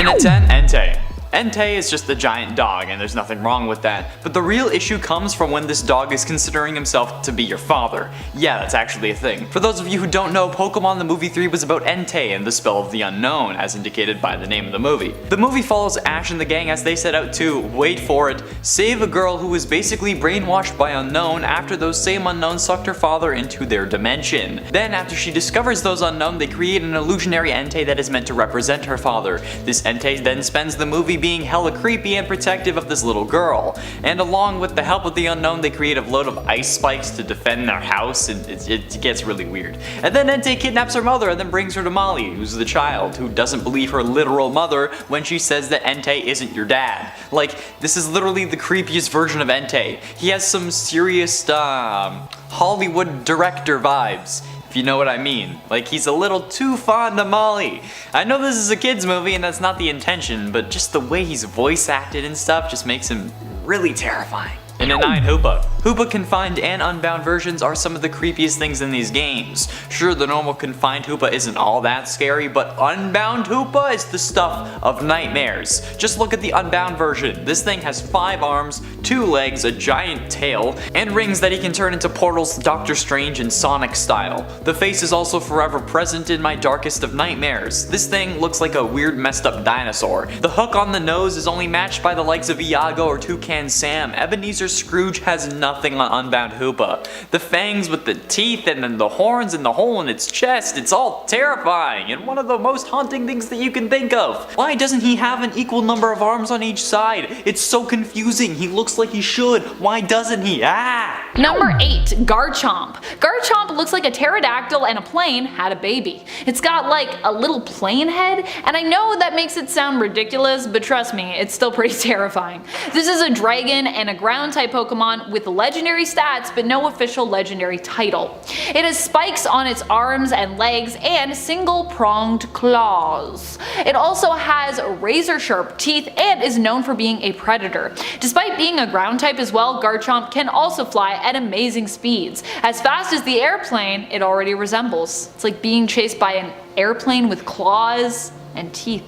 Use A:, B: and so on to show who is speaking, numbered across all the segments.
A: And at 10, Entei. Entei is just a giant dog, and there's nothing wrong with that, but the real issue comes from when this dog is considering himself to be your father. Yeah, that's actually a thing. For those of you who don't know, Pokemon the Movie 3 was about Entei and the Spell of the Unknown, as indicated by the name of the movie. The movie follows Ash and the gang as they set out to, wait for it, save a girl who was basically brainwashed by Unknown after those same Unknown sucked her father into their dimension. Then, after she discovers those Unknown, they create an illusionary Entei that is meant to represent her father. This Entei then spends the movie being hella creepy and protective of this little girl. And along with the help of the Unknown, they create a load of ice spikes to defend their house, and it gets really weird. And then Entei kidnaps her mother and then brings her to Molly, who's the child, who doesn't believe her literal mother when she says that Entei isn't your dad. Like, this is literally the creepiest version of Entei. He has some serious, Hollywood director vibes, if you know what I mean. Like, he's a little too fond of Molly. I know this is a kid's movie and that's not the intention, but just the way he's voice acted and stuff just makes him really terrifying. And at 9, Hoopa. Hoopa confined and unbound versions are some of the creepiest things in these games. Sure, the normal confined Hoopa isn't all that scary, but unbound Hoopa is the stuff of nightmares. Just look at the unbound version. This thing has 5 arms, 2 legs, a giant tail, and rings that he can turn into portals Doctor Strange and Sonic style. The face is also forever present in my darkest of nightmares. This thing looks like a weird messed up dinosaur. The hook on the nose is only matched by the likes of Iago or Toucan Sam. Ebenezer Scrooge has nothing on unbound Hoopa. The fangs with the teeth and then the horns and the hole in its chest, it's all terrifying and one of the most haunting things that you can think of. Why doesn't he have an equal number of arms on each side? It's so confusing. He looks like he should. Why doesn't he?
B: Number 8, Garchomp. Garchomp looks like a pterodactyl and a plane had a baby. It's got like a little plane head, and I know that makes it sound ridiculous, but trust me, it's still pretty terrifying. This is a dragon and a ground type Pokemon with legendary stats but no official legendary title. It has spikes on its arms and legs and single-pronged claws. It also has razor-sharp teeth and is known for being a predator. Despite being a ground type as well, Garchomp can also fly at amazing speeds. As fast as the airplane it already resembles. It's like being chased by an airplane with claws and teeth.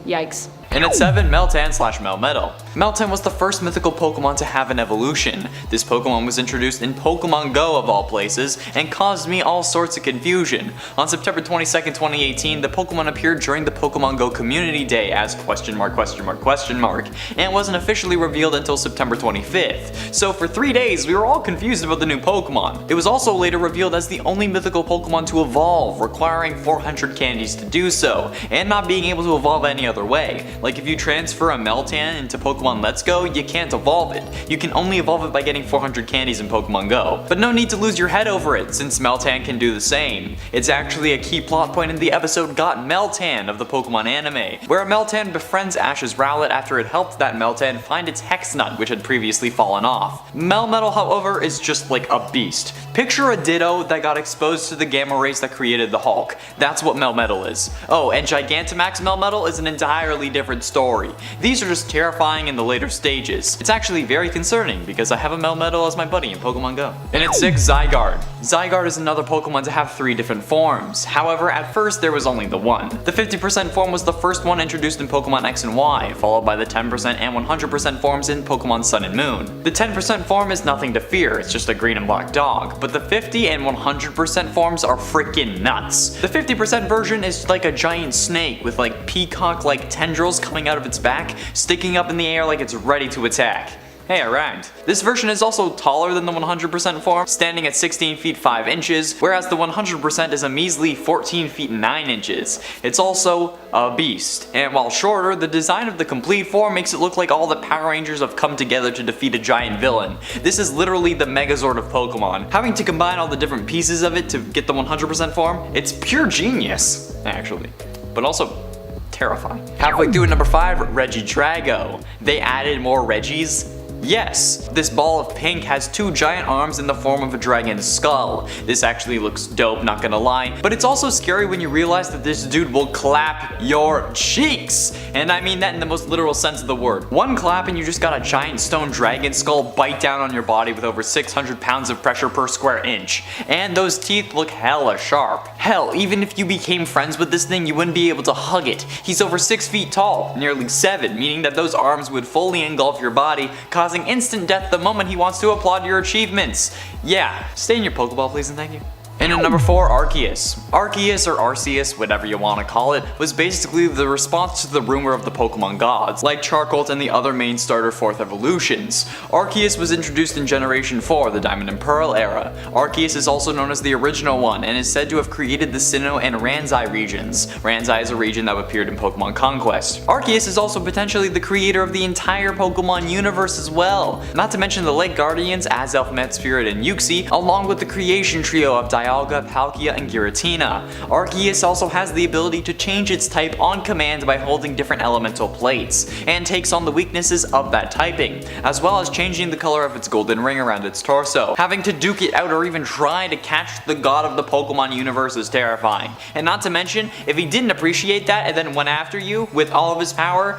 B: Yikes.
A: And at 7, Meltan/Melmetal. Meltan was the first mythical Pokemon to have an evolution. This Pokemon was introduced in Pokemon Go of all places and caused me all sorts of confusion. On September 22nd, 2018, the Pokemon appeared during the Pokemon Go Community Day as and wasn't officially revealed until September 25th. So for 3 days, we were all confused about the new Pokemon. It was also later revealed as the only mythical Pokemon to evolve, requiring 400 candies to do so, and not being able to evolve any other way. Like if you transfer a Meltan into Pokemon Let's Go, you can't evolve it. You can only evolve it by getting 400 candies in Pokemon Go. But no need to lose your head over it, since Meltan can do the same. It's actually a key plot point in the episode Got Meltan of the Pokemon anime, where a Meltan befriends Ash's Rowlet after it helped that Meltan find its Hex Nut, which had previously fallen off. Melmetal, however, is just like a beast. Picture a Ditto that got exposed to the gamma rays that created the Hulk. That's what Melmetal is. Oh, and Gigantamax Melmetal is an entirely different story. These are just terrifying in the later stages. It's actually very concerning because I have a Melmetal as my buddy in Pokemon Go. And at 6, Zygarde. Zygarde is another Pokemon to have 3 different forms. However, at first there was only the one. The 50% form was the first one introduced in Pokemon X and Y, followed by the 10% and 100% forms in Pokemon Sun and Moon. The 10% form is nothing to fear, it's just a green and black dog, but the 50 and 100% forms are freaking nuts. The 50% version is like a giant snake with like peacock-like tendrils coming out of its back, sticking up in the air like it's ready to attack. Hey, I rhymed. This version is also taller than the 100% form, standing at 16 feet 5 inches, whereas the 100% is a measly 14 feet 9 inches. It's also a beast, and while shorter, the design of the complete form makes it look like all the Power Rangers have come together to defeat a giant villain. This is literally the Megazord of Pokemon. Having to combine all the different pieces of it to get the 100% form, it's pure genius, actually, but also terrifying. Halfway through at number 5, Regidrago. They added more Reggies. Yes, this ball of pink has 2 giant arms in the form of a dragon's skull. This actually looks dope, not gonna lie, but it's also scary when you realize that this dude will clap your cheeks. And I mean that in the most literal sense of the word. One clap and you just got a giant stone dragon skull bite down on your body with over 600 pounds of pressure per square inch. And those teeth look hella sharp. Hell, even if you became friends with this thing, you wouldn't be able to hug it. He's over 6 feet tall, nearly 7, meaning that those arms would fully engulf your body, causing instant death the moment he wants to applaud your achievements. Yeah, stay in your Pokeball please and thank you. And at number 4, Arceus. Arceus, or Arceus, whatever you want to call it, was basically the response to the rumor of the Pokemon gods, like Charcolt and the other main starter 4th evolutions. Arceus was introduced in Generation 4, the Diamond and Pearl era. Arceus is also known as the original one, and is said to have created the Sinnoh and Ranzai regions. Ranzai is a region that appeared in Pokemon Conquest. Arceus is also potentially the creator of the entire Pokemon universe as well, not to mention the Lake Guardians, Azelf, Medspirit, and Uxie, along with the creation trio of Dialga, Palkia, and Giratina. Arceus also has the ability to change its type on command by holding different elemental plates, and takes on the weaknesses of that typing, as well as changing the color of its golden ring around its torso. Having to duke it out or even try to catch the god of the Pokemon universe is terrifying. And not to mention, if he didn't appreciate that and then went after you with all of his power,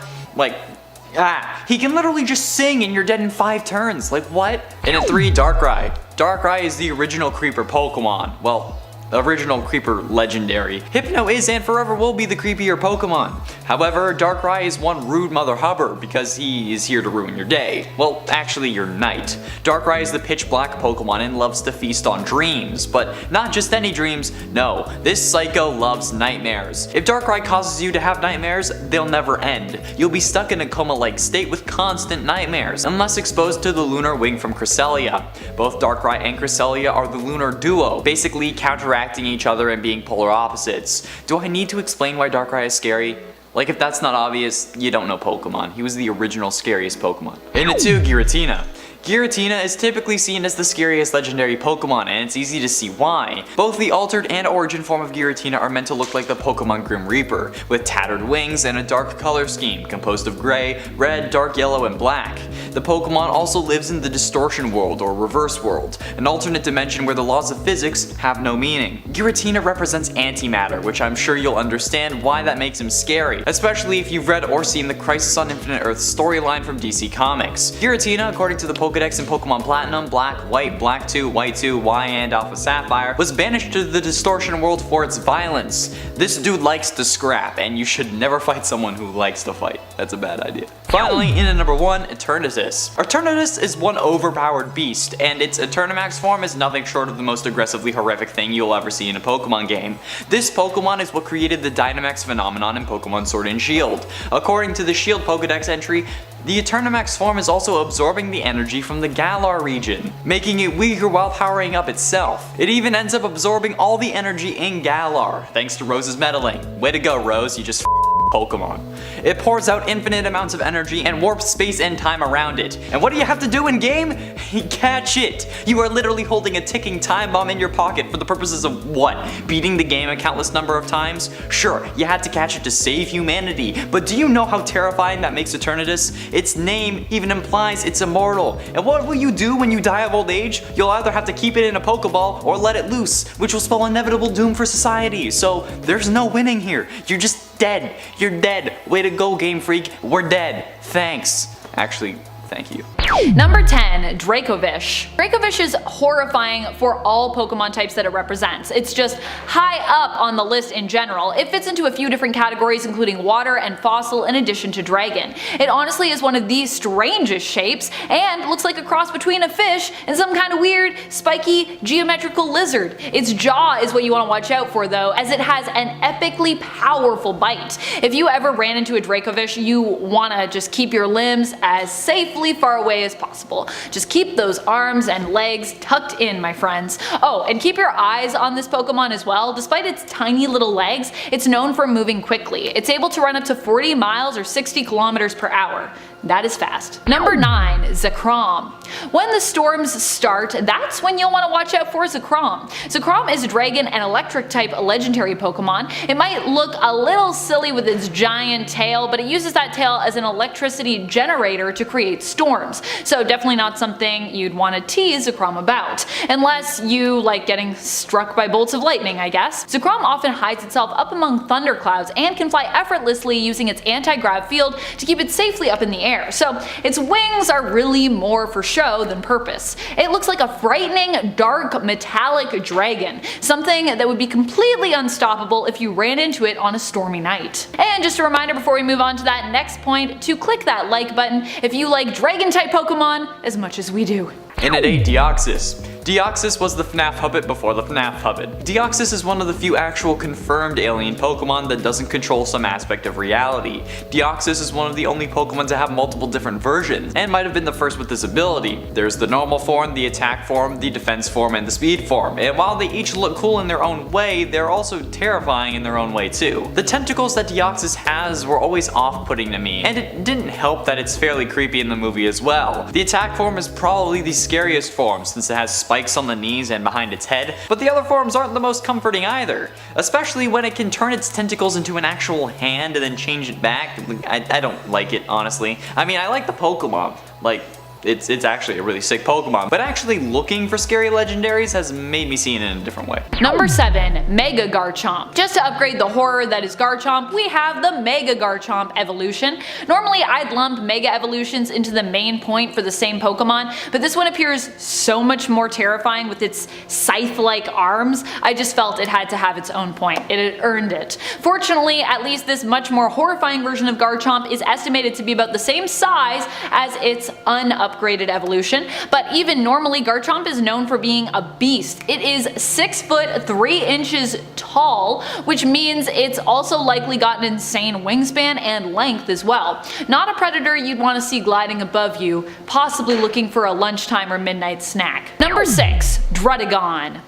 A: he can literally just sing and you're dead in 5 turns. Like what? And at 3, Darkrai. Darkrai is the original Creeper Pokemon. Well, original Creeper legendary. Hypno is and forever will be the creepier Pokemon. However, Darkrai is one rude mother hubber because he is here to ruin your day. Well, actually your night. Darkrai is the pitch black Pokemon and loves to feast on dreams, but not just any dreams, no, this psycho loves nightmares. If Darkrai causes you to have nightmares, they'll never end. You'll be stuck in a coma-like state with constant nightmares, unless exposed to the lunar wing from Cresselia. Both Darkrai and Cresselia are the lunar duo, basically counteracting each other and being polar opposites. Do I need to explain why Darkrai is scary? Like if that's not obvious, you don't know Pokemon. He was the original scariest Pokemon. And at 2, Giratina. Giratina is typically seen as the scariest legendary Pokemon, and it's easy to see why. Both the altered and origin form of Giratina are meant to look like the Pokemon Grim Reaper, with tattered wings and a dark color scheme composed of gray, red, dark yellow, and black. The Pokemon also lives in the distortion world, or reverse world, an alternate dimension where the laws of physics have no meaning. Giratina represents antimatter, which I'm sure you'll understand why that makes him scary, especially if you've read or seen the Crisis on Infinite Earth storyline from DC Comics. Giratina, according to the Pokedex in Pokemon Platinum, Black, White, Black 2, White 2, Y, and Alpha Sapphire, was banished to the distortion world for its violence. This dude likes to scrap, and you should never fight someone who likes to fight. That's a bad idea. Finally, in at number 1, Eternatus. Eternatus is one overpowered beast, and its Eternamax form is nothing short of the most aggressively horrific thing you'll ever see in a Pokemon game. This Pokemon is what created the Dynamax phenomenon in Pokemon Sword and Shield. According to the Shield Pokedex entry, the Eternamax form is also absorbing the energy from the Galar region, making it weaker while powering up itself. It even ends up absorbing all the energy in Galar, thanks to Rose's meddling. Way to go, Rose, you just Pokemon. It pours out infinite amounts of energy and warps space and time around it. And what do you have to do in game? Catch it! You are literally holding a ticking time bomb in your pocket for the purposes of what? Beating the game a countless number of times? Sure, you had to catch it to save humanity, but do you know how terrifying that makes Eternatus? Its name even implies it's immortal. And what will you do when you die of old age? You'll either have to keep it in a Pokeball or let it loose, which will spell inevitable doom for society. So there's no winning here. You're just dead. You're dead. Way to go, Game Freak. We're dead. Thanks. Actually, thank you.
B: Number 10, Dracovish. Dracovish is horrifying for all Pokemon types that it represents. It's just high up on the list in general. It fits into a few different categories, including water and fossil, in addition to dragon. It honestly is one of the strangest shapes and looks like a cross between a fish and some kind of weird, spiky, geometrical lizard. Its jaw is what you want to watch out for though, as it has an epically powerful bite. If you ever ran into a Dracovish, you want to just keep your limbs as safely far away as possible. Just keep those arms and legs tucked in, my friends. Oh, and keep your eyes on this Pokemon as well. Despite its tiny little legs, it's known for moving quickly. It's able to run up to 40 miles or 60 kilometers per hour. That is fast. Number 9, Zekrom. When the storms start, that's when you'll want to watch out for Zekrom. Zekrom is a dragon and electric type legendary Pokemon. It might look a little silly with its giant tail, but it uses that tail as an electricity generator to create storms. So definitely not something you'd want to tease Zekrom about. Unless you like getting struck by bolts of lightning, I guess. Zekrom often hides itself up among thunderclouds and can fly effortlessly using its anti-grav field to keep it safely up in the air. So its wings are really more for show than purpose. It looks like a frightening, dark, metallic dragon. Something that would be completely unstoppable if you ran into it on a stormy night. And just a reminder before we move on to that next point to click that like button if you like dragon type Pokemon as much as we do.
A: And at 8, Deoxys. Deoxys was the FNAF Hubbit before the FNAF Hubbit. Deoxys is one of the few actual confirmed alien Pokemon that doesn't control some aspect of reality. Deoxys is one of the only Pokemon to have multiple different versions, and might have been the first with this ability. There's the normal form, the attack form, the defense form, and the speed form, and while they each look cool in their own way, they're also terrifying in their own way too. The tentacles that Deoxys has were always off-putting to me, and it didn't help that it's fairly creepy in the movie as well. The attack form is probably the scariest form since it has spikes on the knees and behind its head, but the other forms aren't the most comforting either, especially when it can turn its tentacles into an actual hand and then change it back. I don't like it, honestly. I mean, I like the Pokemon, like, it's actually a really sick Pokemon, but actually looking for scary legendaries has made me see it in a different way.
B: Number 7, Mega Garchomp. Just to upgrade the horror that is Garchomp, we have the Mega Garchomp evolution. Normally I'd lump Mega evolutions into the main point for the same Pokemon, but this one appears so much more terrifying with its scythe-like arms. I just felt it had to have its own point. It had earned it. Fortunately, at least this much more horrifying version of Garchomp is estimated to be about the same size as its upgraded evolution, but even normally Garchomp is known for being a beast. It is 6 foot 3 inches tall, which means it's also likely got an insane wingspan and length as well. Not a predator you'd want to see gliding above you, possibly looking for a lunchtime or midnight snack. Number 6, Druddigon.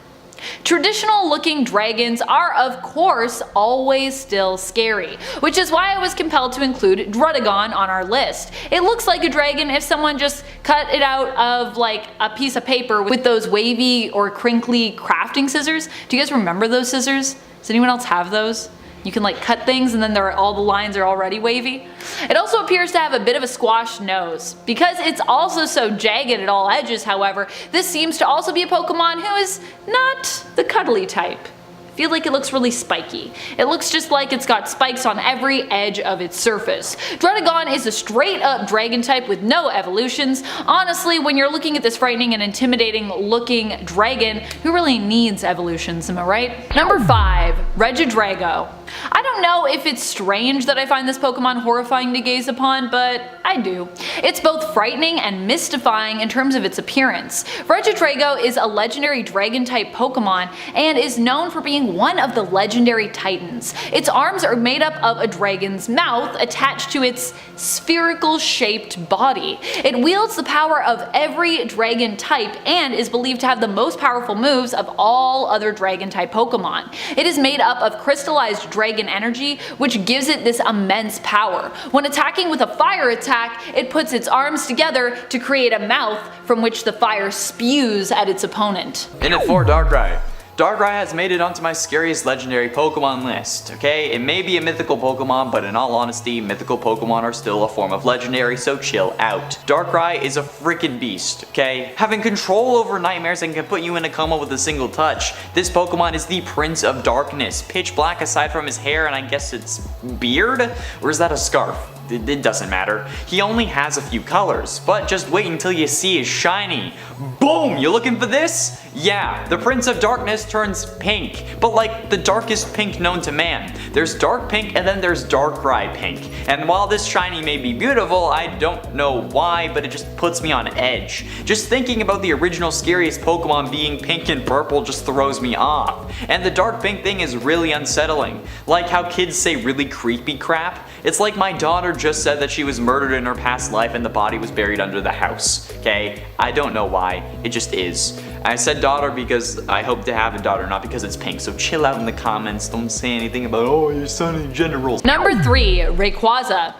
B: Traditional looking dragons are of course always still scary, which is why I was compelled to include Druddigon on our list. It looks like a dragon if someone just cut it out of like a piece of paper with those wavy or crinkly crafting scissors. Do you guys remember those scissors? Does anyone else have those? You can like cut things and then all the lines are already wavy. It also appears to have a bit of a squashed nose. Because it's also so jagged at all edges, however, this seems to also be a Pokemon who is not the cuddly type. I feel like it looks really spiky. It looks just like it's got spikes on every edge of its surface. Druddigon is a straight up dragon type with no evolutions. Honestly, when you're looking at this frightening and intimidating looking dragon, who really needs evolutions, am I right? Number 5, Regidrago. I don't know if it's strange that I find this Pokemon horrifying to gaze upon, but I do. It's both frightening and mystifying in terms of its appearance. Regidrago is a legendary dragon type Pokemon and is known for being one of the legendary titans. Its arms are made up of a dragon's mouth attached to its spherical shaped body. It wields the power of every dragon type and is believed to have the most powerful moves of all other dragon type Pokemon. It is made up of crystallized dragon energy, which gives it this immense power. When attacking with a fire attack, it puts its arms together to create a mouth from which the fire spews at its opponent.
A: And at 4, Darkrai. Darkrai has made it onto my scariest legendary Pokemon list, okay? It may be a mythical Pokemon, but in all honesty, mythical Pokemon are still a form of legendary, so chill out. Darkrai is a freaking beast, okay? Having control over nightmares and can put you in a coma with a single touch. This Pokemon is the Prince of Darkness, pitch black aside from his hair and I guess it's beard? Or is that a scarf? It doesn't matter. He only has a few colors, but just wait until you see his shiny. Boom! You looking for this? Yeah, the Prince of Darkness turns pink, but like the darkest pink known to man. There's dark pink and then there's Darkrai pink. And while this shiny may be beautiful, I don't know why, but it just puts me on edge. Just thinking about the original scariest Pokemon being pink and purple just throws me off. And the dark pink thing is really unsettling. Like how kids say really creepy crap. It's like my daughter just said that she was murdered in her past life and the body was buried under the house, okay? I don't know why, it just is. I said daughter because I hope to have a daughter, not because it's pink, so chill out in the comments, don't say anything about, oh, your son in general.
B: Number 3, Rayquaza.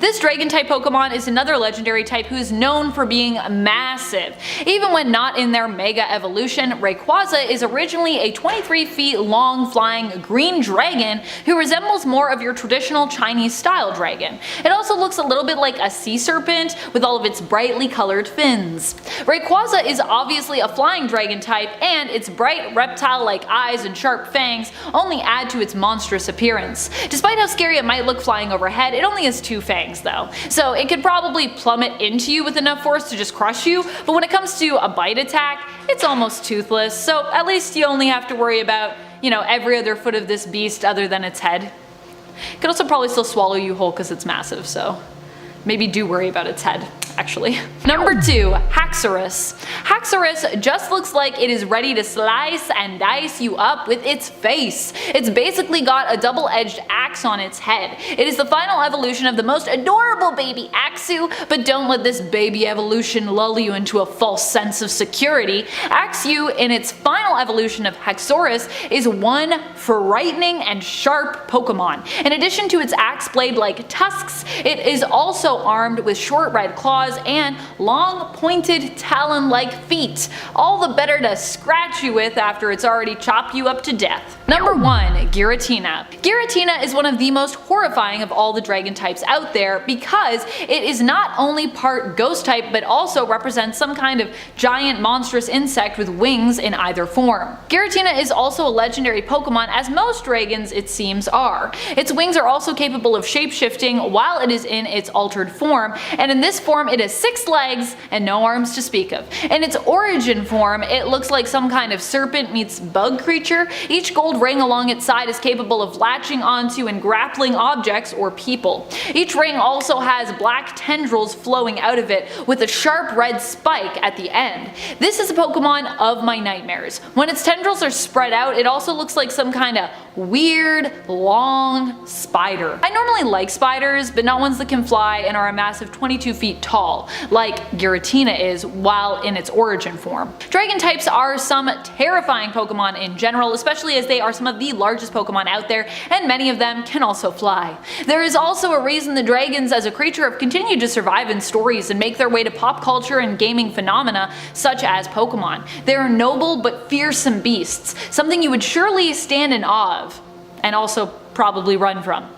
B: This dragon type Pokemon is another legendary type who is known for being massive. Even when not in their mega evolution, Rayquaza is originally a 23 feet long flying green dragon who resembles more of your traditional Chinese style dragon. It also looks a little bit like a sea serpent with all of its brightly colored fins. Rayquaza is obviously a flying dragon type, and its bright reptile-like eyes and sharp fangs only add to its monstrous appearance. Despite how scary it might look flying overhead, it only has 2 fangs though, so it could probably plummet into you with enough force to just crush you, but when it comes to a bite attack, it's almost toothless, so at least you only have to worry about, every other foot of this beast other than its head. It could also probably still swallow you whole because it's massive, so maybe do worry about its head, actually. Number 2, Haxorus. Haxorus just looks like it is ready to slice and dice you up with its face. It's basically got a double-edged axe on its head. It is the final evolution of the most adorable baby Axew, but don't let this baby evolution lull you into a false sense of security. Axew, in its final evolution of Haxorus, is one frightening and sharp Pokemon. In addition to its axe blade-like tusks, it is also armed with short red claws and long pointed talon-like feet, all the better to scratch you with after it's already chopped you up to death. Number 1, Giratina. Giratina is one of the most horrifying of all the dragon types out there because it is not only part ghost type but also represents some kind of giant monstrous insect with wings in either form. Giratina is also a legendary Pokemon, as most dragons it seems are. Its wings are also capable of shapeshifting while it is in its altered form, and in this form it has 6 legs and no arms to speak of. In its origin form, it looks like some kind of serpent meets bug creature. Each gold ring along its side is capable of latching onto and grappling objects or people. Each ring also has black tendrils flowing out of it with a sharp red spike at the end. This is a Pokemon of my nightmares. When its tendrils are spread out, it also looks like some kind of weird, long spider. I normally like spiders, but not ones that can fly and are a massive 22 feet tall, like Giratina is while in its origin form. Dragon types are some terrifying Pokemon in general, especially as they are some of the largest Pokemon out there, and many of them can also fly. There is also a reason the dragons as a creature have continued to survive in stories and make their way to pop culture and gaming phenomena such as Pokemon. They are noble but fearsome beasts, something you would surely stand in awe of, and also probably run from,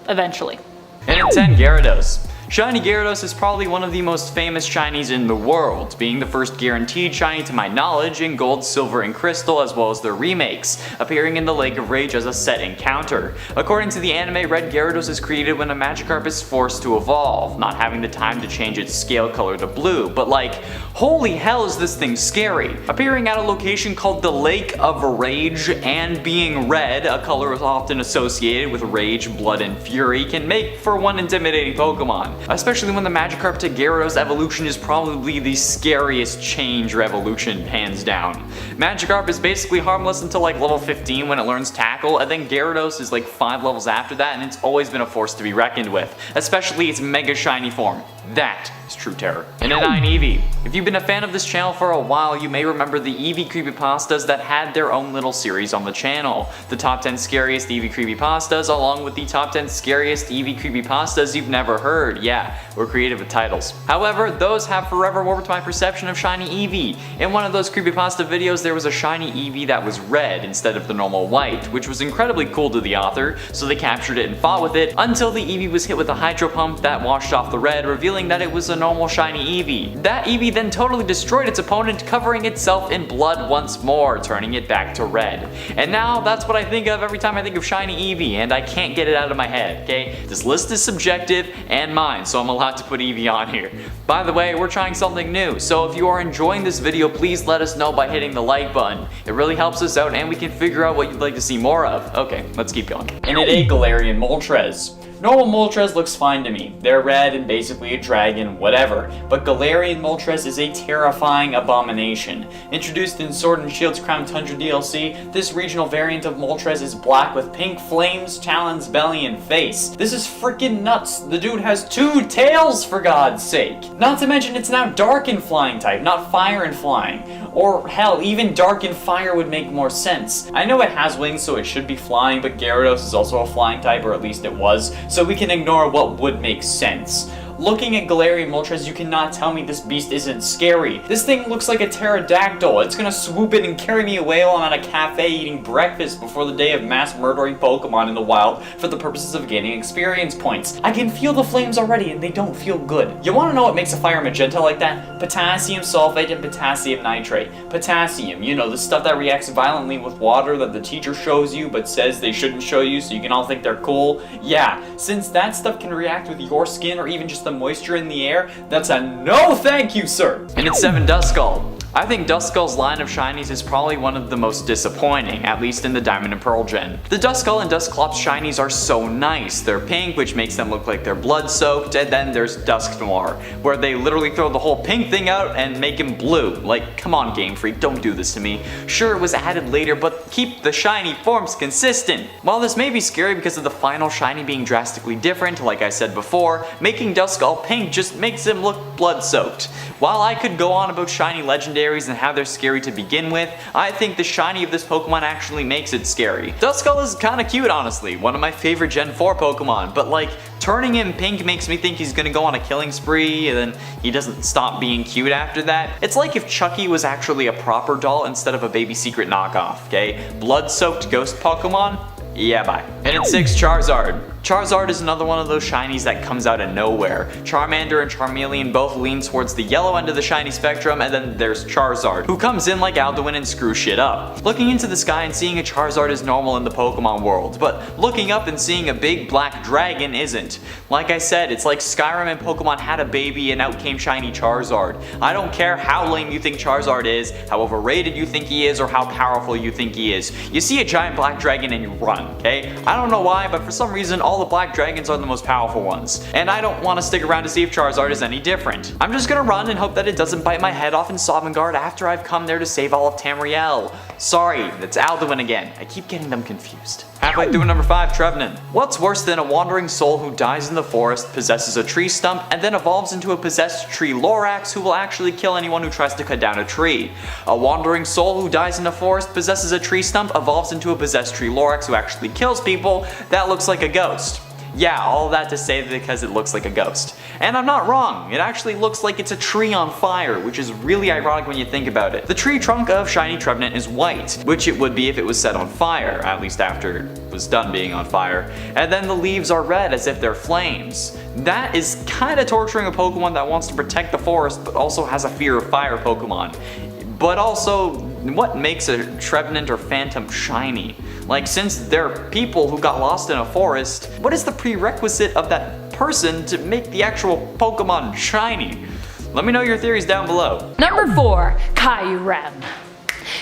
B: eventually.
A: And at 10, Gyarados. Shiny Gyarados is probably one of the most famous shinies in the world, being the first guaranteed shiny to my knowledge in Gold, Silver, and Crystal, as well as their remakes, appearing in the Lake of Rage as a set encounter. According to the anime, Red Gyarados is created when a Magikarp is forced to evolve, not having the time to change its scale color to blue, but like, holy hell is this thing scary. Appearing at a location called the Lake of Rage and being red, a color often associated with rage, blood, and fury, can make for one intimidating Pokemon. Especially when the Magikarp to Gyarados evolution is probably the scariest change or evolution hands down. Magikarp is basically harmless until like level 15 when it learns Tackle, and then Gyarados is like 5 levels after that, and it's always been a force to be reckoned with, especially its mega shiny form. That is true terror. And at 9, Eevee. If you've been a fan of this channel for a while, you may remember the Eevee Creepypastas that had their own little series on the channel. The top 10 scariest Eevee Creepypastas, along with the top 10 scariest Eevee Creepypastas you've never heard. Yeah, we're creative with titles. However, those have forever warped my perception of shiny Eevee. In one of those Creepypasta videos, there was a shiny Eevee that was red instead of the normal white, which was incredibly cool to the author, so they captured it and fought with it until the Eevee was hit with a hydro pump that washed off the red, revealing that it was a normal shiny Eevee. That Eevee then totally destroyed its opponent, covering itself in blood once more, turning it back to red. And now that's what I think of every time I think of shiny Eevee, and I can't get it out of my head, okay? This list is subjective and mine, so I'm allowed to put Eevee on here. By the way, we're trying something new, so if you are enjoying this video, please let us know by hitting the like button. It really helps us out and we can figure out what you'd like to see more of. Okay, let's keep going. And at 8, Galarian Moltres. Normal Moltres looks fine to me. They're red and basically a dragon, whatever. But Galarian Moltres is a terrifying abomination. Introduced in Sword and Shield's Crown Tundra DLC, this regional variant of Moltres is black with pink flames, talons, belly, and face. This is freaking nuts. The dude has 2 tails, for God's sake. Not to mention it's now dark and flying type, not fire and flying. Or hell, even dark and fire would make more sense. I know it has wings, so it should be flying, but Gyarados is also a flying type, or at least it was, so we can ignore what would make sense. Looking at Galarian Moltres, you cannot tell me this beast isn't scary. This thing looks like a pterodactyl. It's gonna swoop in and carry me away while I'm at a cafe eating breakfast before the day of mass murdering Pokemon in the wild for the purposes of gaining experience points. I can feel the flames already and they don't feel good. You wanna know what makes a fire magenta like that? Potassium sulfate and potassium nitrate. Potassium, you know, the stuff that reacts violently with water that the teacher shows you but says they shouldn't show you so you can all think they're cool. Yeah, since that stuff can react with your skin or even just the moisture in the air, that's a no thank you, sir. And it's 7 Duskull. I think Duskull's line of shinies is probably one of the most disappointing, at least in the Diamond and Pearl gen. The Duskull and Dusclops shinies are so nice. They're pink, which makes them look like they're blood-soaked, and then there's Dusk Noir, where they literally throw the whole pink thing out and make him blue. Like, come on, Game Freak, don't do this to me. Sure, it was added later, but keep the shiny forms consistent. While this may be scary because of the final shiny being drastically different, like I said before, making Duskull pink just makes him look blood-soaked. While I could go on about shiny legendaries and how they're scary to begin with, I think the shiny of this Pokemon actually makes it scary. Duskull is kinda cute, honestly, one of my favorite Gen 4 Pokemon, but like, turning him pink makes me think he's gonna go on a killing spree and then he doesn't stop being cute after that. It's like if Chucky was actually a proper doll instead of a baby secret knockoff, okay? Blood-soaked ghost Pokemon? Yeah, bye. And it's 6 Charizard. Charizard is another one of those shinies that comes out of nowhere. Charmander and Charmeleon both lean towards the yellow end of the shiny spectrum, and then there's Charizard, who comes in like Alduin and screws shit up. Looking into the sky and seeing a Charizard is normal in the Pokemon world, but looking up and seeing a big black dragon isn't. Like I said, it's like Skyrim and Pokemon had a baby and out came shiny Charizard. I don't care how lame you think Charizard is, how overrated you think he is, or how powerful you think he is. You see a giant black dragon and you run, okay? I don't know why, but for some reason all the black dragons are the most powerful ones, and I don't want to stick around to see if Charizard is any different. I'm just gonna run and hope that it doesn't bite my head off in Sovngarde after I've come there to save all of Tamriel. Sorry, that's Alduin again. I keep getting them confused. Halfway through number 5, Trevenant. What's worse than a wandering soul who dies in the forest, possesses a tree stump, and then evolves into a possessed tree Lorax who will actually kill anyone who tries to cut down a tree? A wandering soul who dies in a forest, possesses a tree stump, evolves into a possessed tree Lorax who actually kills people, that looks like a ghost. Yeah, all that to say because it looks like a ghost. And I'm not wrong, it actually looks like it's a tree on fire, which is really ironic when you think about it. The tree trunk of shiny Trevenant is white, which it would be if it was set on fire, at least after it was done being on fire. And then the leaves are red as if they're flames. That is kinda torturing a Pokemon that wants to protect the forest but also has a fear of fire Pokemon. But also, what makes a Trevenant or Phantom shiny? Like, since they're people who got lost in a forest, what is the prerequisite of that person to make the actual Pokemon shiny? Let me know your theories down below.
B: Number 4, Kyurem.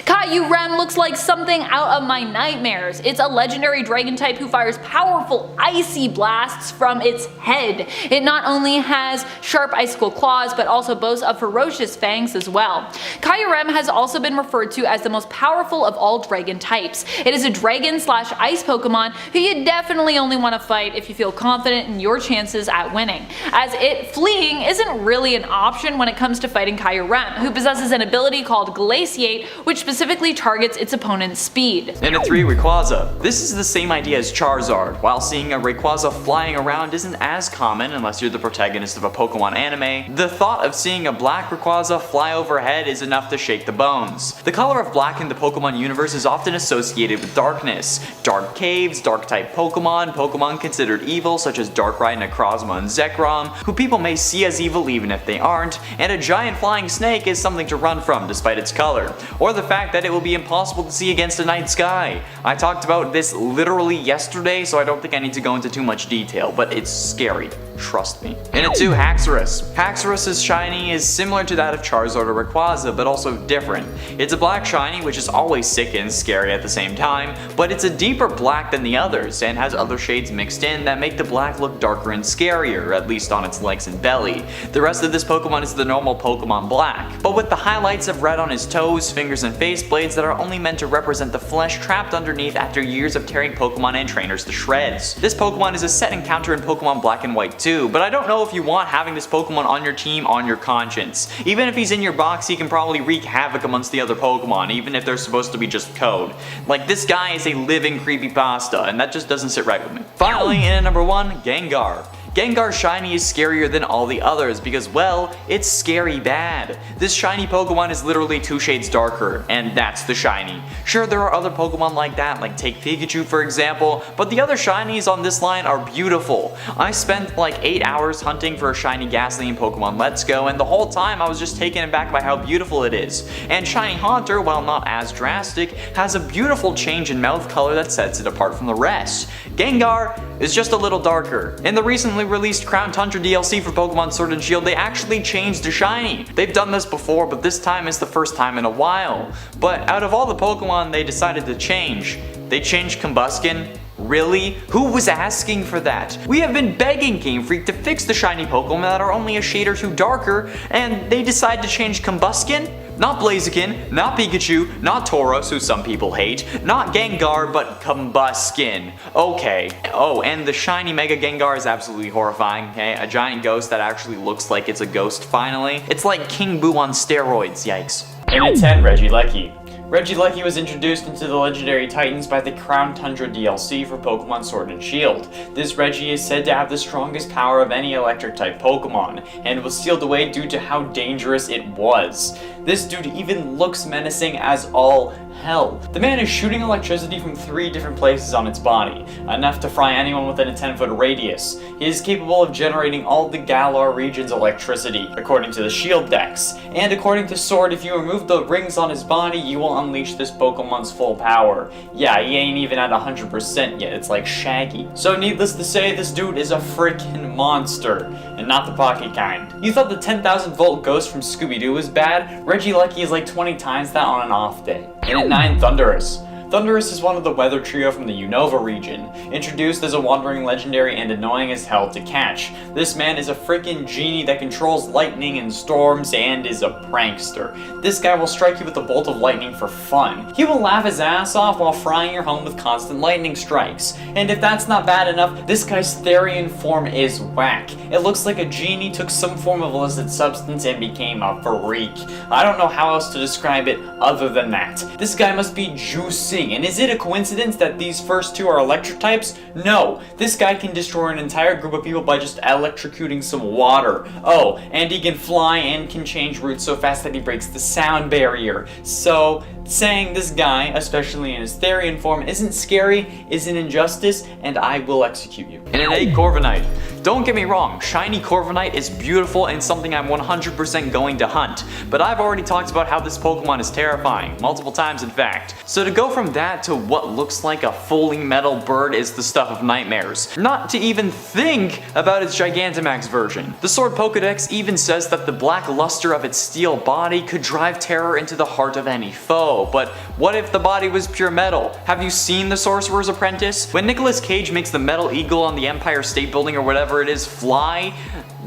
B: Kyurem looks like something out of my nightmares. It's a legendary dragon type who fires powerful icy blasts from its head. It not only has sharp icicle claws but also boasts of ferocious fangs as well. Kyurem has also been referred to as the most powerful of all dragon types. It is a dragon slash ice Pokemon who you definitely only want to fight if you feel confident in your chances at winning, as it fleeing isn't really an option when it comes to fighting Kyurem, who possesses an ability called Glaciate, which specifically targets its opponent's speed.
A: And at 3, Rayquaza. This is the same idea as Charizard. While seeing a Rayquaza flying around isn't as common unless you're the protagonist of a Pokemon anime, the thought of seeing a black Rayquaza fly overhead is enough to shake the bones. The color of black in the Pokemon universe is often associated with darkness. Dark caves, dark type Pokemon, Pokemon considered evil such as Darkrai, Necrozma, and Zekrom, who people may see as evil even if they aren't, and a giant flying snake is something to run from despite its color. Or the fact that it will be impossible to see against a night sky. I talked about this literally yesterday, so I don't think I need to go into too much detail, but it's scary. Trust me. And at 2, Haxorus. Haxorus's shiny is similar to that of Charizard or Rayquaza, but also different. It's a black shiny, which is always sick and scary at the same time, but it's a deeper black than the others, and has other shades mixed in that make the black look darker and scarier, at least on its legs and belly. The rest of this Pokemon is the normal Pokemon black, but with the highlights of red on his toes, fingers, and face blades that are only meant to represent the flesh trapped underneath after years of tearing Pokemon and trainers to shreds. This Pokemon is a set encounter in Pokemon Black and White 2, too, but I don't know if you want having this Pokemon on your team on your conscience. Even if he's in your box, he can probably wreak havoc amongst the other Pokemon, even if they're supposed to be just code. Like, this guy is a living creepypasta, and that just doesn't sit right with me. Finally, in at number 1, Gengar. Gengar's shiny is scarier than all the others because, well, it's scary bad. This shiny Pokemon is literally 2 shades darker, and that's the shiny. Sure, there are other Pokemon like that, like take Pikachu for example, but the other shinies on this line are beautiful. I spent like 8 hours hunting for a shiny Ghastly in Pokemon Let's Go, and the whole time I was just taken aback by how beautiful it is. And Shiny Haunter, while not as drastic, has a beautiful change in mouth color that sets it apart from the rest. Gengar is just a little darker. In the recently released Crown Tundra DLC for Pokemon Sword and Shield, they actually changed the shiny. They've done this before, but this time is the first time in a while. But out of all the Pokemon they decided to change, they changed Combuskin. Really? Who was asking for that? We have been begging Game Freak to fix the shiny Pokemon that are only a shade or two darker, and they decide to change Combuskin? Not Blaziken, not Pikachu, not Tauros, who some people hate, not Gengar, but Combuskin. Okay. Oh, and the shiny Mega Gengar is absolutely horrifying, okay? A giant ghost that actually looks like it's a ghost finally. It's like King Boo on steroids, yikes. And at 10, Regieleki. Regieleki was introduced into the Legendary Titans by the Crown Tundra DLC for Pokemon Sword and Shield. This Reggie is said to have the strongest power of any electric-type Pokemon, and was sealed away due to how dangerous it was. This dude even looks menacing as all hell. The man is shooting electricity from 3 different places on its body, enough to fry anyone within a 10-foot radius. He is capable of generating all the Galar region's electricity, according to the Shield Dex. And according to Sword, if you remove the rings on his body, you will unleash this Pokemon's full power. Yeah, he ain't even at 100% yet, it's like Shaggy. So needless to say, this dude is a freaking monster, and not the pocket kind. You thought the 10,000 volt ghost from Scooby-Doo was bad? Regieleki is like 20 times that on an off day. And at 9, Thundurus. Thundurus is one of the weather trio from the Unova region, introduced as a wandering legendary and annoying as hell to catch. This man is a freaking genie that controls lightning and storms and is a prankster. This guy will strike you with a bolt of lightning for fun. He will laugh his ass off while frying your home with constant lightning strikes. And if that's not bad enough, this guy's Therian form is whack. It looks like a genie took some form of illicit substance and became a freak. I don't know how else to describe it other than that. This guy must be juicy. And is it a coincidence that these first 2 are electric types? No, this guy can destroy an entire group of people by just electrocuting some water. Oh, and he can fly and can change routes so fast that he breaks the sound barrier. So, saying this guy, especially in his Therian form, isn't scary is an injustice, and I will execute you. And an 8, Corviknight. Don't get me wrong, shiny Corviknight is beautiful and something I'm 100% going to hunt, but I've already talked about how this Pokemon is terrifying, multiple times in fact. So to go from that to what looks like a fully metal bird is the stuff of nightmares. Not to even think about its Gigantamax version. The Sword Pokedex even says that the black luster of its steel body could drive terror into the heart of any foe, but what if the body was pure metal? Have you seen The Sorcerer's Apprentice? When Nicolas Cage makes the metal eagle on the Empire State Building or whatever it is fly,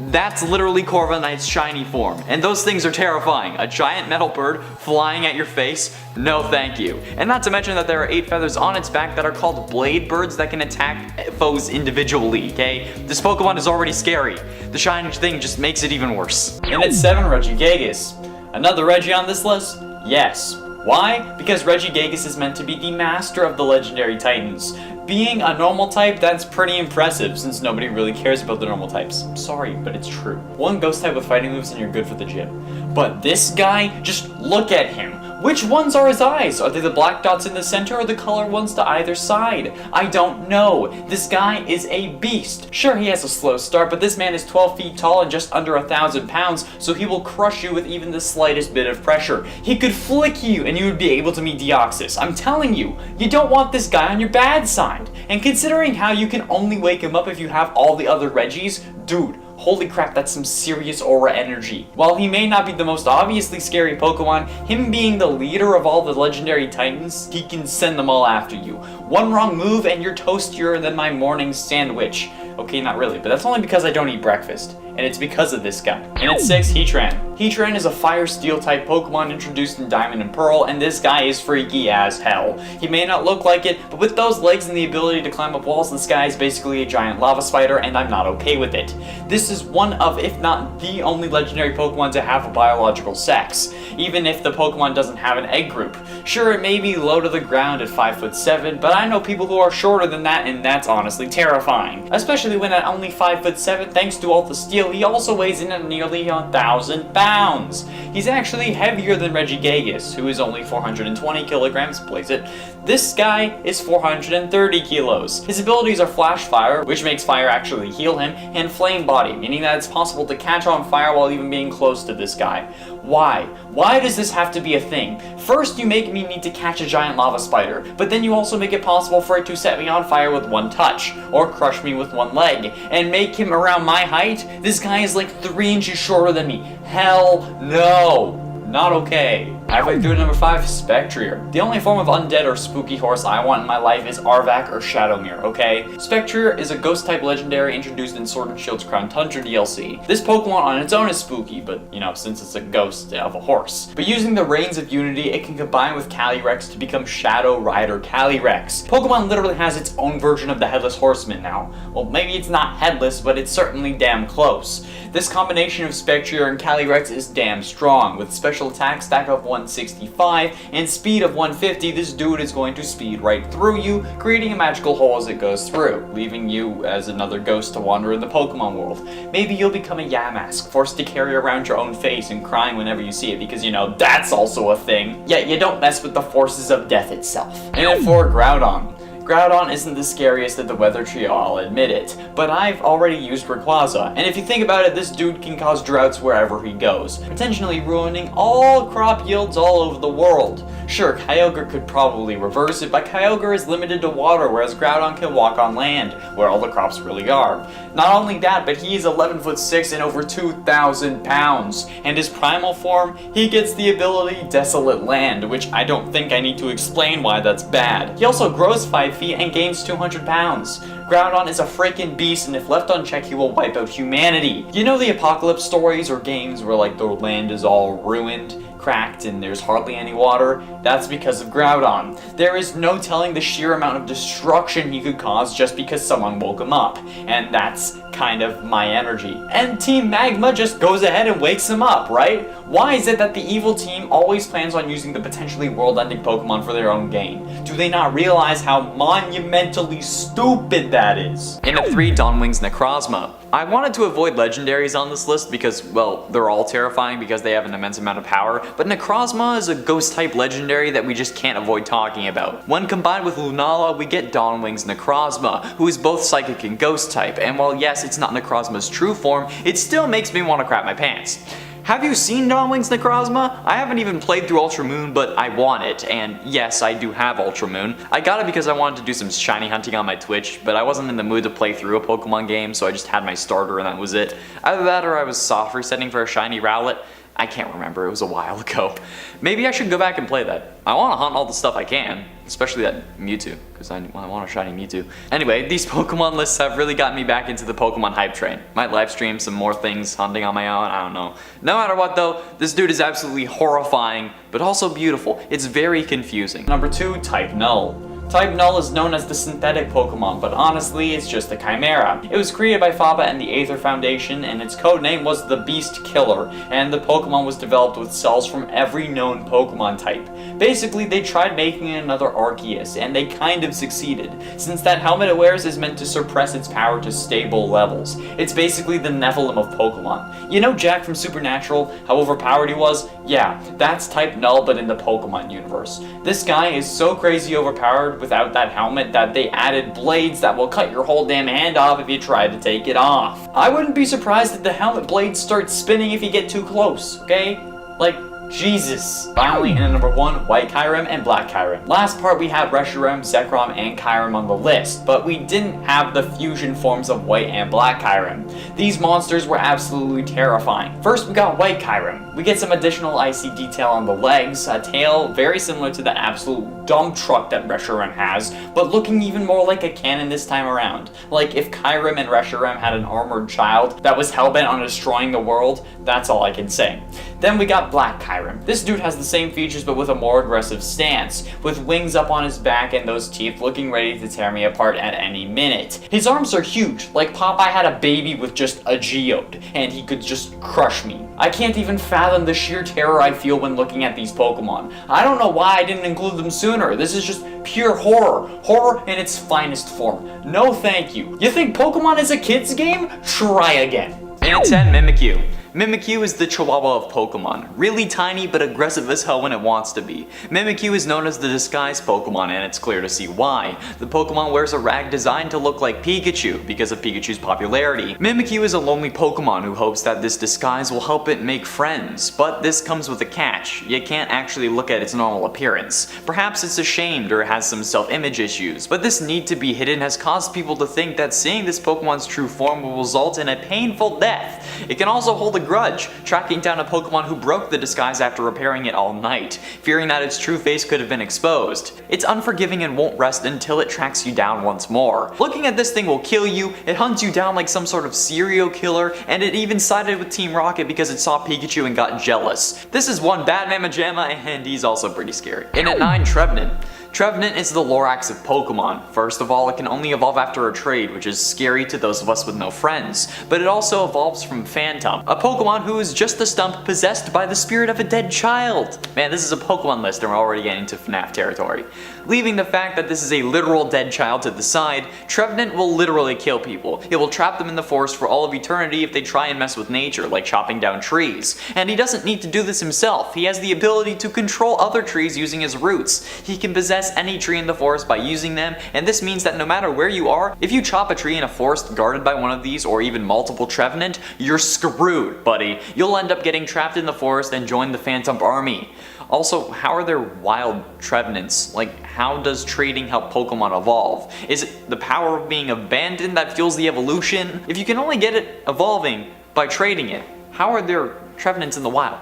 A: that's literally Corviknight's shiny form. And those things are terrifying. A giant metal bird flying at your face? No thank you. And not to mention that there are 8 feathers on its back that are called blade birds that can attack foes individually, okay? This Pokemon is already scary. The shiny thing just makes it even worse. And at 7, Regigigas. Another Reggie on this list? Yes. Why? Because Regigigas is meant to be the master of the Legendary Titans. Being a normal type, that's pretty impressive since nobody really cares about the normal types. I'm sorry, but it's true. 1 ghost type with fighting moves and you're good for the gym. But this guy, just look at him. Which ones are his eyes? Are they the black dots in the center or the colored ones to either side? I don't know. This guy is a beast. Sure, he has a slow start, but this man is 12 feet tall and just under 1,000 pounds, so he will crush you with even the slightest bit of pressure. He could flick you and you would be able to meet Deoxys. I'm telling you, you don't want this guy on your bad side. And considering how you can only wake him up if you have all the other Reggies, dude, holy crap, that's some serious aura energy. While he may not be the most obviously scary Pokemon, him being the leader of all the Legendary Titans, he can send them all after you. 1 wrong move and you're toastier than my morning sandwich. Okay, not really, but that's only because I don't eat breakfast. And and it's because of this guy. And at 6, Heatran. Heatran is a fire steel type Pokemon introduced in Diamond and Pearl, and this guy is freaky as hell. He may not look like it, but with those legs and the ability to climb up walls, this guy is basically a giant lava spider, and I'm not okay with it. This is one of, if not the only legendary Pokemon to have a biological sex, even if the Pokemon doesn't have an egg group. Sure, it may be low to the ground at 5'7", but I know people who are shorter than that, and that's honestly terrifying. Especially when at only 5'7", thanks to all the steel, he also weighs in at nearly 1,000 pounds. He's actually heavier than Regigigas, who is only 420 kilograms, plays it. This guy is 430 kilos. His abilities are Flash Fire, which makes fire actually heal him, and Flame Body, meaning that it's possible to catch on fire while even being close to this guy. Why? Why does this have to be a thing? First, you make me need to catch a giant lava spider, but then you also make it possible for it to set me on fire with one touch, or crush me with one leg, and make him around my height? This guy is like 3 inches shorter than me. Hell no! Not okay. Halfway through number 5, Spectrier. The only form of undead or spooky horse I want in my life is Arvac or Shadowmere, okay? Spectrier is a ghost-type legendary introduced in Sword and Shield's Crown Tundra DLC. This Pokemon on its own is spooky, but, you know, since it's a ghost of a horse. But using the Reins of Unity, it can combine with Calyrex to become Shadow Rider Calyrex. Pokemon literally has its own version of the Headless Horseman now. Well, maybe it's not headless, but it's certainly damn close. This combination of Spectrier and Calyrex is damn strong. With special attack stack of 165 and speed of 150, this dude is going to speed right through you, creating a magical hole as it goes through, leaving you as another ghost to wander in the Pokemon world. Maybe you'll become a Yamask, forced to carry around your own face and crying whenever you see it, because you know that's also a thing. Yet you don't mess with the forces of death itself. And at 4, Groudon. Groudon isn't the scariest of the weather trio, I'll admit it, but I've already used Rayquaza, and if you think about it, this dude can cause droughts wherever he goes, potentially ruining all crop yields all over the world. Sure, Kyogre could probably reverse it, but Kyogre is limited to water, whereas Groudon can walk on land, where all the crops really are. Not only that, but he is 11'6" and over 2,000 pounds, and his primal form, he gets the ability Desolate Land, which I don't think I need to explain why that's bad. He also grows 5 feet and gains 200 pounds. Groudon is a freaking beast, and if left unchecked, he will wipe out humanity. You know the apocalypse stories or games where like the land is all ruined, cracked, and there's hardly any water? That's because of Groudon. There is no telling the sheer amount of destruction he could cause just because someone woke him up, and that's kind of my energy. And Team Magma just goes ahead and wakes him up, right? Why is it that the evil team always plans on using the potentially world-ending Pokemon for their own gain? Do they not realize how monumentally stupid that is? And at 3, Dawnwing's Necrozma. I wanted to avoid legendaries on this list because, well, they're all terrifying because they have an immense amount of power, but Necrozma is a ghost-type legendary that we just can't avoid talking about. When combined with Lunala, we get Dawnwing's Necrozma, who is both psychic and ghost-type, and while yes, it's not Necrozma's true form, it still makes me want to crap my pants. Have you seen Dawnwing's Necrozma? I haven't even played through Ultra Moon, but I want it, and yes, I do have Ultra Moon. I got it because I wanted to do some shiny hunting on my Twitch, but I wasn't in the mood to play through a Pokemon game, so I just had my starter and that was it. Either that or I was soft resetting for a shiny Rowlet. I can't remember, it was a while ago. Maybe I should go back and play that. I want to hunt all the stuff I can, especially that Mewtwo, because I want a shiny Mewtwo. Anyway, these Pokemon lists have really gotten me back into the Pokemon hype train. Might live stream some more things hunting on my own, I don't know. No matter what though, this dude is absolutely horrifying, but also beautiful. It's very confusing. Number 2, Type Null. Type Null is known as the synthetic Pokemon, but honestly, it's just a chimera. It was created by Faba and the Aether Foundation, and its codename was the Beast Killer, and the Pokemon was developed with cells from every known Pokemon type. Basically, they tried making another Arceus, and they kind of succeeded, since that helmet it wears is meant to suppress its power to stable levels. It's basically the Nephilim of Pokemon. You know Jack from Supernatural, how overpowered he was? Yeah, that's Type Null, but in the Pokemon universe. This guy is so crazy overpowered without that helmet that they added blades that will cut your whole damn hand off if you try to take it off. I wouldn't be surprised if the helmet blades start spinning if you get too close, okay? Like, Jesus. Finally, in at number 1, White Kyurem and Black Kyurem. Last part we had Reshiram, Zekrom, and Kyurem on the list, but we didn't have the fusion forms of White and Black Kyurem. These monsters were absolutely terrifying. First we got White Kyurem. We get some additional icy detail on the legs, a tail very similar to the absolute dump truck that Reshiram has, but looking even more like a cannon this time around. Like if Kyrim and Reshiram had an armored child that was hellbent on destroying the world, that's all I can say. Then we got Black Kyrim. This dude has the same features but with a more aggressive stance, with wings up on his back and those teeth looking ready to tear me apart at any minute. His arms are huge, like Popeye had a baby with just a geode, and he could just crush me. I can't even fathom the sheer terror I feel when looking at these Pokemon. I don't know why I didn't include them sooner. This is just pure horror. Horror in its finest form. No thank you. You think Pokemon is a kid's game? Try again. And at 10, Mimikyu. Mimikyu is the Chihuahua of Pokemon. Really tiny but aggressive as hell when it wants to be. Mimikyu is known as the disguised Pokemon, and it's clear to see why. The Pokemon wears a rag designed to look like Pikachu because of Pikachu's popularity. Mimikyu is a lonely Pokemon who hopes that this disguise will help it make friends, but this comes with a catch. You can't actually look at its normal appearance. Perhaps it's ashamed or has some self-image issues, but this need to be hidden has caused people to think that seeing this Pokemon's true form will result in a painful death. It can also hold a grudge, tracking down a Pokemon who broke the disguise after repairing it all night, fearing that its true face could have been exposed. It's unforgiving and won't rest until it tracks you down once more. Looking at this thing will kill you, it hunts you down like some sort of serial killer, and it even sided with Team Rocket because it saw Pikachu and got jealous. This is one bad Mamajama, and he's also pretty scary. And at 9, Trevenant. Trevenant is the Lorax of Pokemon. First of all, it can only evolve after a trade, which is scary to those of us with no friends, but it also evolves from Phantom, a Pokemon who is just a stump possessed by the spirit of a dead child. Man, this is a Pokemon list and we're already getting into FNAF territory. Leaving the fact that this is a literal dead child to the side, Trevenant will literally kill people. It will trap them in the forest for all of eternity if they try and mess with nature, like chopping down trees. And he doesn't need to do this himself. He has the ability to control other trees using his roots. He can possess any tree in the forest by using them, and this means that no matter where you are, if you chop a tree in a forest guarded by one of these or even multiple Trevenant, you're screwed, buddy. You'll end up getting trapped in the forest and join the Phantom army. Also, how are there wild Trevenants? Like, how does trading help Pokemon evolve? Is it the power of being abandoned that fuels the evolution? If you can only get it evolving by trading it, how are there Trevenants in the wild?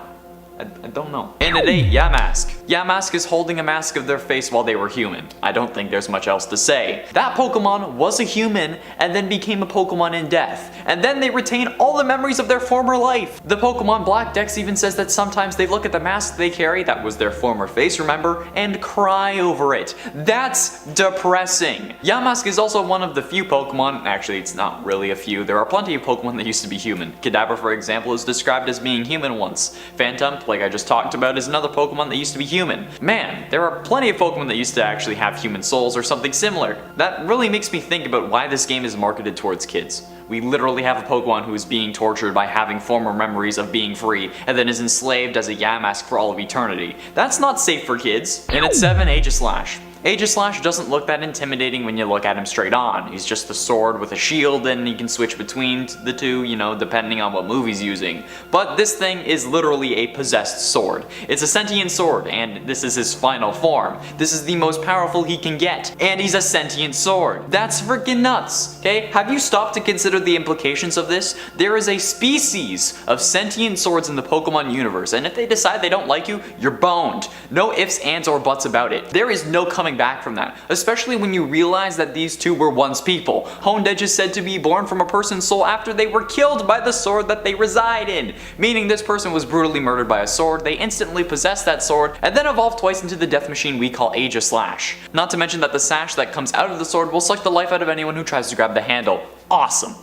A: I don't know. And at 8, Yamask. Yamask is holding a mask of their face while they were human. I don't think there's much else to say. That Pokemon was a human and then became a Pokemon in death. And then they retain all the memories of their former life. The Pokemon Black Dex even says that sometimes they look at the mask they carry, that was their former face, remember, and cry over it. That's depressing. Yamask is also one of the few Pokemon, actually it's not really a few, there are plenty of Pokemon that used to be human. Kadabra, for example, is described as being human once. Phantom, like I just talked about, is another Pokemon that used to be human. Man, there are plenty of Pokemon that used to actually have human souls or something similar. That really makes me think about why this game is marketed towards kids. We literally have a Pokemon who is being tortured by having former memories of being free and then is enslaved as a Yamask for all of eternity. That's not safe for kids. And at 7, Aegislash. Aegislash doesn't look that intimidating when you look at him straight on. He's just a sword with a shield and he can switch between the two, you know, depending on what move he's using. But this thing is literally a possessed sword. It's a sentient sword and this is his final form. This is the most powerful he can get. And he's a sentient sword. That's freaking nuts, okay? Have you stopped to consider the implications of this? There is a species of sentient swords in the Pokemon universe, and if they decide they don't like you, you're boned. No ifs, ands, or buts about it. There is no coming back from that, especially when you realize that these two were once people. Honedge is said to be born from a person's soul after they were killed by the sword that they reside in, meaning this person was brutally murdered by a sword, they instantly possessed that sword, and then evolved twice into the death machine we call Aegislash. Not to mention that the sash that comes out of the sword will suck the life out of anyone who tries to grab the handle. Awesome.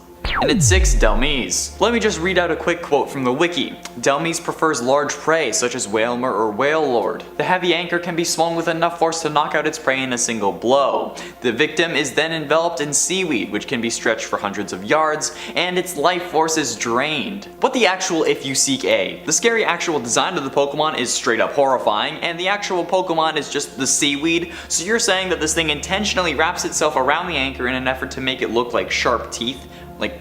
A: And at 6, Delmise. Let me just read out a quick quote from the wiki. Delmise prefers large prey such as Wailmer or Wailord. The heavy anchor can be swung with enough force to knock out its prey in a single blow. The victim is then enveloped in seaweed, which can be stretched for hundreds of yards, and its life force is drained. What the actual if you seek A? The scary actual design of the Pokemon is straight up horrifying, and the actual Pokemon is just the seaweed, so you're saying that this thing intentionally wraps itself around the anchor in an effort to make it look like sharp teeth?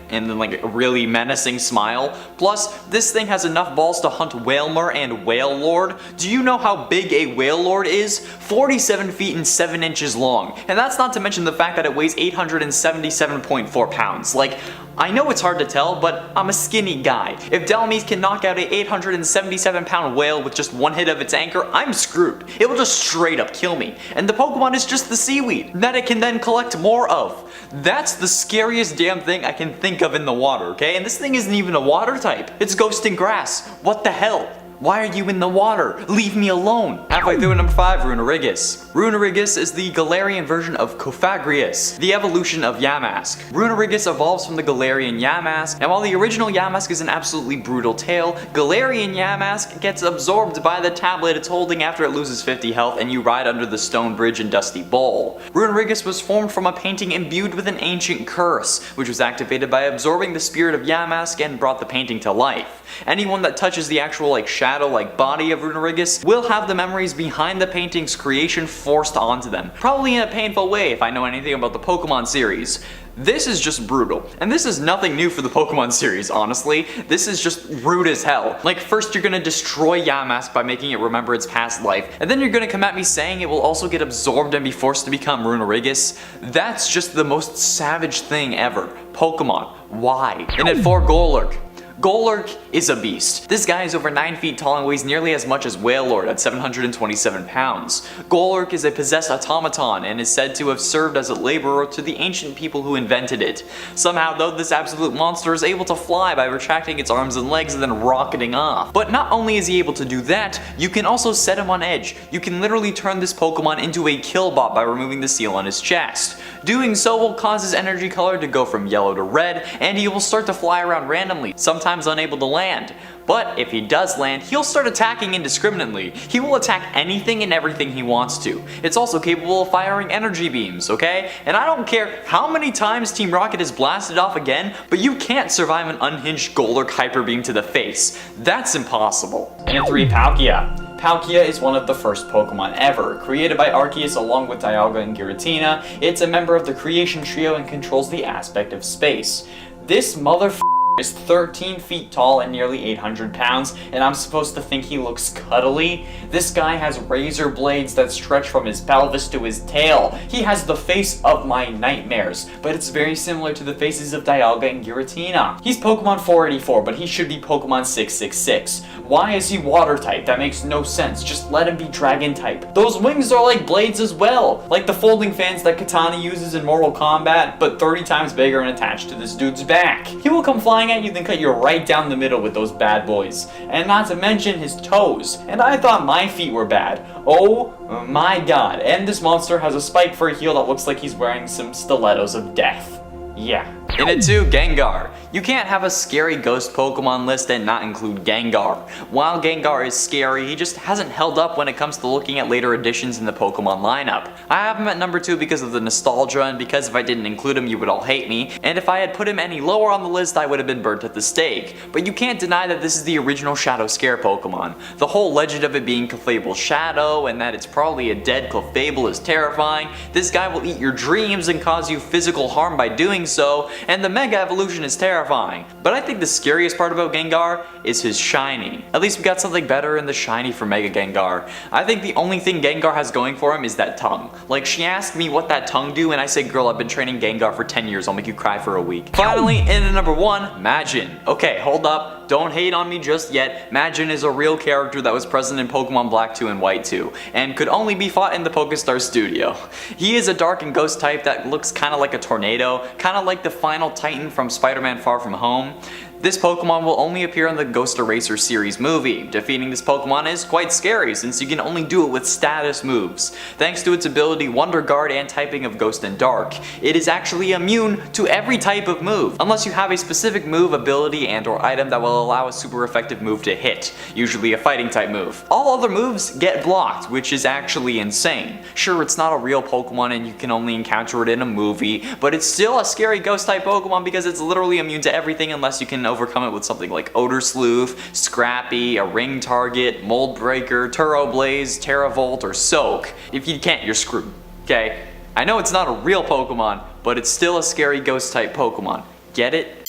A: And then a really menacing smile. Plus, this thing has enough balls to hunt Wailmer and Wailord. Do you know how big a Wailord is? 47 feet and 7 inches long. And that's not to mention the fact that it weighs 877.4 pounds. Like, I know it's hard to tell, but I'm a skinny guy. If Delamise can knock out a 877-pound whale with just one hit of its anchor, I'm screwed. It will just straight up kill me. And the Pokemon is just the seaweed that it can then collect more of. That's the scariest damn thing I can think of in the water, okay? And this thing isn't even a water type. It's ghost and grass. What the hell? Why are you in the water? Leave me alone! Halfway through number 5, Runerigus. Runerigus is the Galarian version of Cofagrius, the evolution of Yamask. Runerigus evolves from the Galarian Yamask, and while the original Yamask is an absolutely brutal tale, Galarian Yamask gets absorbed by the tablet it's holding after it loses 50 health and you ride under the stone bridge in Dusty Bowl. Runerigus was formed from a painting imbued with an ancient curse, which was activated by absorbing the spirit of Yamask and brought the painting to life. Anyone that touches the actual shadow-like body of Runerigus will have the memories behind the painting's creation forced onto them, probably in a painful way if I know anything about the Pokemon series. This is just brutal, and this is nothing new for the Pokemon series, honestly. This is just rude as hell. First you're gonna destroy Yamask by making it remember its past life, and then you're gonna come at me saying it will also get absorbed and be forced to become Runerigus? That's just the most savage thing ever. Pokemon, why? And at 4, Golurk. Golurk is a beast. This guy is over 9 feet tall and weighs nearly as much as Wailord at 727 pounds. Golurk is a possessed automaton and is said to have served as a laborer to the ancient people who invented it. Somehow though, this absolute monster is able to fly by retracting its arms and legs and then rocketing off. But not only is he able to do that, you can also set him on edge. You can literally turn this Pokemon into a killbot by removing the seal on his chest. Doing so will cause his energy color to go from yellow to red, and he will start to fly around randomly, sometimes unable to land. But if he does land, he'll start attacking indiscriminately. He will attack anything and everything he wants to. It's also capable of firing energy beams, okay? And I don't care how many times Team Rocket is blasted off again, but you can't survive an unhinged Golurk Hyper Beam to the face. That's impossible. And at 3, Palkia. Palkia is one of the first Pokemon ever. Created by Arceus along with Dialga and Giratina, it's a member of the Creation Trio and controls the aspect of space. This motherfucker is 13 feet tall and nearly 800 pounds, and I'm supposed to think he looks cuddly? This guy has razor blades that stretch from his pelvis to his tail. He has the face of my nightmares, but it's very similar to the faces of Dialga and Giratina. He's Pokemon 484, but he should be Pokemon 666. Why is he water type? That makes no sense. Just let him be dragon type. Those wings are like blades as well, like the folding fans that Katana uses in Mortal Kombat, but 30 times bigger and attached to this dude's back. He will come flying at you, then cut you right down the middle with those bad boys. And not to mention his toes. And I thought my feet were bad. Oh my god. And this monster has a spike for a heel that looks like he's wearing some stilettos of death. Yeah. In it 2, Gengar. You can't have a scary ghost Pokemon list and not include Gengar. While Gengar is scary, he just hasn't held up when it comes to looking at later additions in the Pokemon lineup. I have him at number 2 because of the nostalgia and because if I didn't include him you would all hate me, and if I had put him any lower on the list I would have been burnt at the stake. But you can't deny that this is the original Shadow Scare Pokemon. The whole legend of it being Clefable Shadow and that it's probably a dead Clefable is terrifying. This guy will eat your dreams and cause you physical harm by doing so, and the Mega Evolution is terrifying. But I think the scariest part about Gengar is his shiny. At least we got something better in the shiny for Mega Gengar. I think the only thing Gengar has going for him is that tongue. She asked me what that tongue do and I said, girl, I've been training Gengar for 10 years, I'll make you cry for a week. Finally, in at number 1, Majin. Okay, hold up. Don't hate on me just yet. Majin is a real character that was present in Pokemon Black 2 and White 2, and could only be fought in the Pokestar studio. He is a dark and ghost type that looks kinda like a tornado, kinda like the final Titan from Spider-Man Far From Home. This Pokemon will only appear in the Ghost Eraser series movie. Defeating this Pokemon is quite scary since you can only do it with status moves. Thanks to its ability Wonder Guard and typing of Ghost and Dark, it is actually immune to every type of move, unless you have a specific move, ability, and or item that will allow a super effective move to hit, usually a fighting type move. All other moves get blocked, which is actually insane. Sure, it's not a real Pokemon and you can only encounter it in a movie, but it's still a scary ghost type Pokemon because it's literally immune to everything unless you can overcome it with something like Odor Sleuth, Scrappy, a Ring Target, Mold Breaker, Turo Blaze, Terravolt, or Soak. If you can't, you're screwed, okay? I know it's not a real Pokemon, but it's still a scary ghost type Pokemon. Get it?